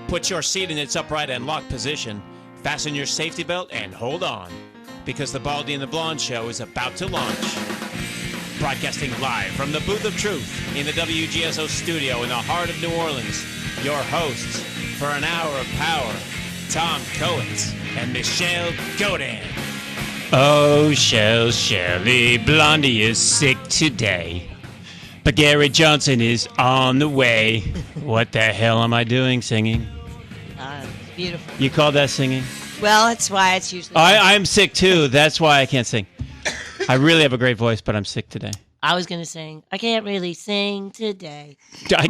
Put your seat in its upright and locked position, fasten your safety belt, and hold on, because the Baldy and the Blonde Show is about to launch. Broadcasting live from the Booth of Truth in the WGSO studio in the heart of New Orleans, your hosts for an hour of power, Tom Coates and Michelle Godin. Oh, Shelly, Blondie is sick today, but Gary Johnson is on the way. What the hell am I doing singing? Beautiful. You call that singing? Well, that's why it's usually... I'm sick, too. That's why I can't sing. I really have a great voice, but I'm sick today. I was going to sing, I can't really sing today.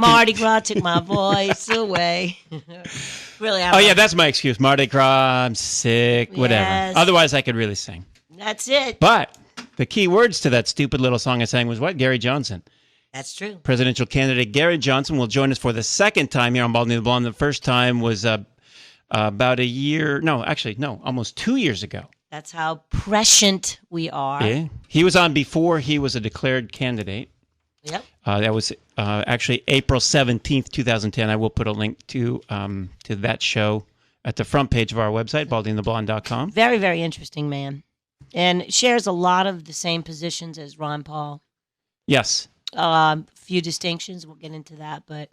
Mardi Gras took my voice away. Really? That's my excuse. Mardi Gras, I'm sick, whatever. Yes. Otherwise, I could really sing. That's it. But the key words to that stupid little song I sang was what? Gary Johnson. That's true. Presidential candidate Gary Johnson will join us for the second time here on Baldy and the Blonde. The first time was about a year. Almost 2 years ago. That's how prescient we are. Yeah. He was on before he was a declared candidate. Yep. That was actually April 17th, 2010. I will put a link to that show at the front page of our website, baldyandtheblonde.com. Very, very interesting man. And shares a lot of the same positions as Ron Paul. Yes. Few distinctions. We'll get into that. But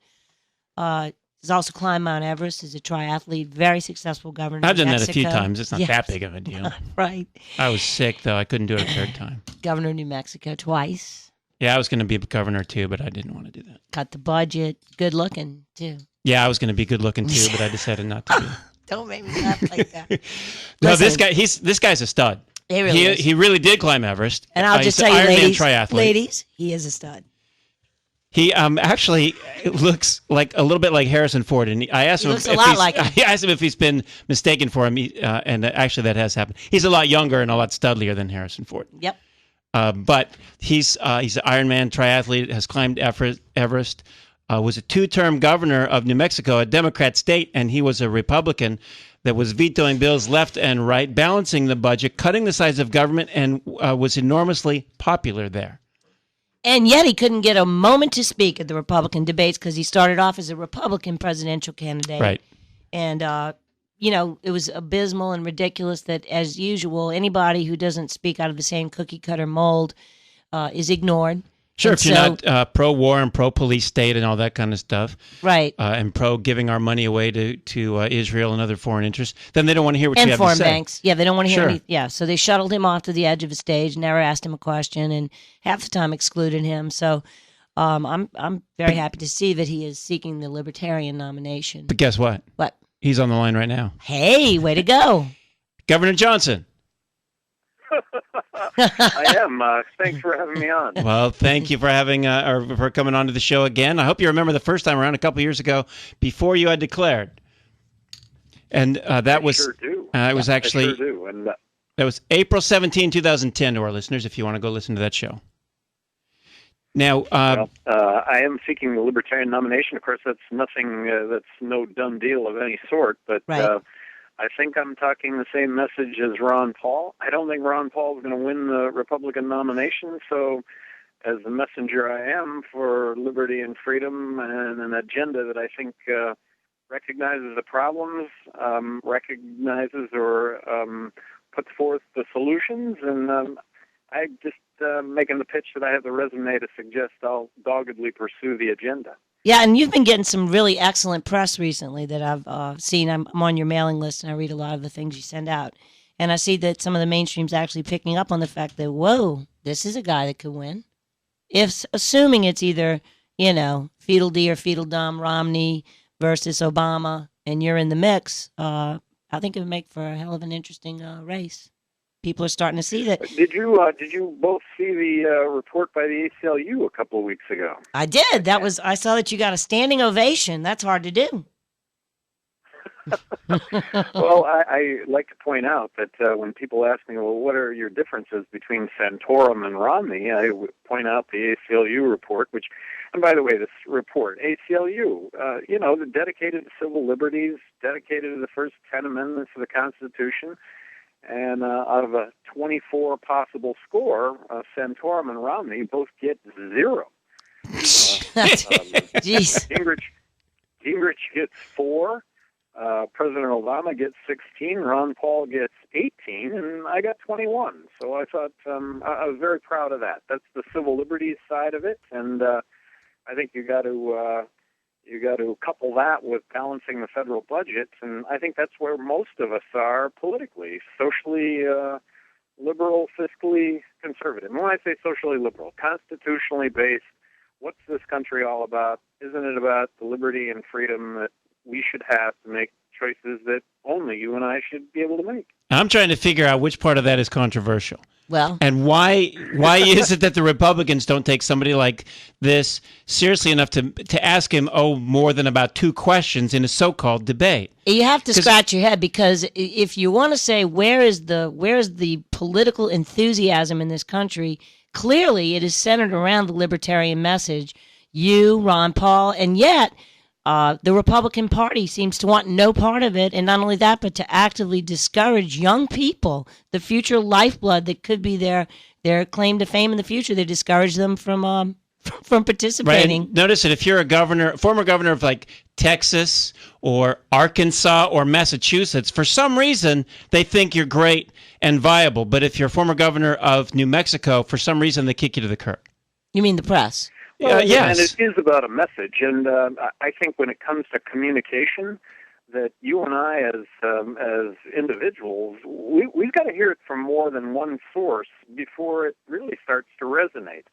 he's also climbed Mount Everest as a triathlete. Very successful governor. I've done of that a few Mexico. times. It's not that big of a deal. Right. I was sick, though. I couldn't do it a third time. Governor of New Mexico twice. Yeah, I was going to be governor, too, but I didn't want to do that. Cut the budget. Good looking, too. Yeah, I was going to be good looking, too, but I decided not to be. Don't make me laugh like that. No, this guy's a stud. He really did climb Everest. And I'll just tell you, ladies, he is a stud. He actually looks like a little bit like Harrison Ford, and I asked him I asked him if he's been mistaken for him, and actually that has happened. He's a lot younger and a lot studlier than Harrison Ford. Yep. But he's an Ironman triathlete, has climbed Everest, was a two-term governor of New Mexico, a Democrat state, and he was a Republican that was vetoing bills left and right, balancing the budget, cutting the size of government, and was enormously popular there. And yet he couldn't get a moment to speak at the Republican debates because he started off as a Republican presidential candidate. Right. And, it was abysmal and ridiculous that, as usual, anybody who doesn't speak out of the same cookie-cutter mold is ignored. Sure, if you're not pro-war and pro-police state and all that kind of stuff, right, and pro-giving our money away to Israel and other foreign interests, then they don't want to hear what you have to say. And foreign banks. Yeah, they don't want to hear anything. Yeah, so they shuttled him off to the edge of a stage, never asked him a question, and half the time excluded him. So I'm very happy to see that he is seeking the Libertarian nomination. But guess what? What? He's on the line right now. Hey, way to go. Governor Johnson. I am. Thanks for having me on. Well, thank you for for coming on to the show again. I hope you remember the first time around a couple years ago before you had declared. And that was sure do. It was actually I sure do. And that was April 17, 2010 to our listeners if you want to go listen to that show. Now, I am seeking the Libertarian nomination. Of course, that's nothing. That's no done deal of any sort. But right. I think I'm talking the same message as Ron Paul. I don't think Ron Paul is going to win the Republican nomination. So, as the messenger I am for liberty and freedom and an agenda that I think recognizes the problems, recognizes or puts forth the solutions, and I just making the pitch that I have the resume to suggest I'll doggedly pursue the agenda. Yeah, and you've been getting some really excellent press recently that I've seen. I'm on your mailing list, and I read a lot of the things you send out. And I see that some of the mainstream's actually picking up on the fact that, whoa, this is a guy that could win. Assuming it's either, Fetal D or Fetal Dumb, Romney versus Obama, and you're in the mix, I think it would make for a hell of an interesting race. People are starting to see that. Did you both see the report by the ACLU a couple of weeks ago? I did. I saw that you got a standing ovation. That's hard to do. Well, I like to point out that when people ask me, well, what are your differences between Santorum and Romney, I would point out the ACLU report, which, and by the way, this report, ACLU, they're dedicated to civil liberties, dedicated to the first 10 amendments of the Constitution. And out of a 24 possible score, Santorum and Romney both get 0. Jeez. Gingrich gets 4, President Obama gets 16, Ron Paul gets 18, and I got 21. So I thought I was very proud of that. That's the civil liberties side of it, and I think you got to couple that with balancing the federal budget, and I think that's where most of us are politically, socially liberal, fiscally conservative. And when I say socially liberal, constitutionally based, what's this country all about? Isn't it about the liberty and freedom that we should have to make choices that only you and I should be able to make? I'm trying to figure out which part of that is controversial. Well, And why is it that the Republicans don't take somebody like this seriously enough to ask him, more than about 2 questions in a so-called debate? you have to scratch your head, because if you want to say where is the political enthusiasm in this country, clearly it is centered around the libertarian message. You, Ron Paul, and yet the Republican Party seems to want no part of it, and not only that, but to actively discourage young people, the future lifeblood that could be their claim to fame in the future. They discourage them from participating. Right. Notice that if you're a former governor of like Texas or Arkansas or Massachusetts, for some reason they think you're great and viable. But if you're a former governor of New Mexico, for some reason they kick you to the curb. You mean the press? Well, yes. And it is about a message, and I think when it comes to communication, that you and I, as individuals, we've got to hear it from more than one source before it really starts to resonate.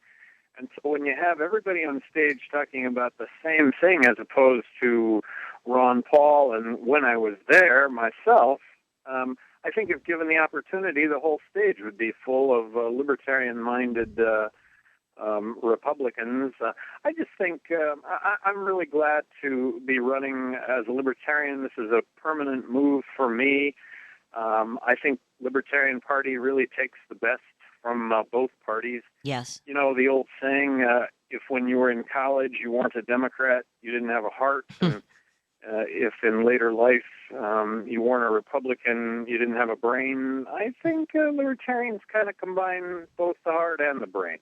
And so when you have everybody on stage talking about the same thing, as opposed to Ron Paul, and when I was there myself, I think if given the opportunity, the whole stage would be full of libertarian-minded Republicans. I just think I'm really glad to be running as a libertarian. This is a permanent move for me. I think Libertarian Party really takes the best from both parties. Yes. You know, the old saying, if when you were in college you weren't a Democrat, you didn't have a heart. And if in later life you weren't a Republican, you didn't have a brain. I think libertarians kind of combine both the heart and the brain.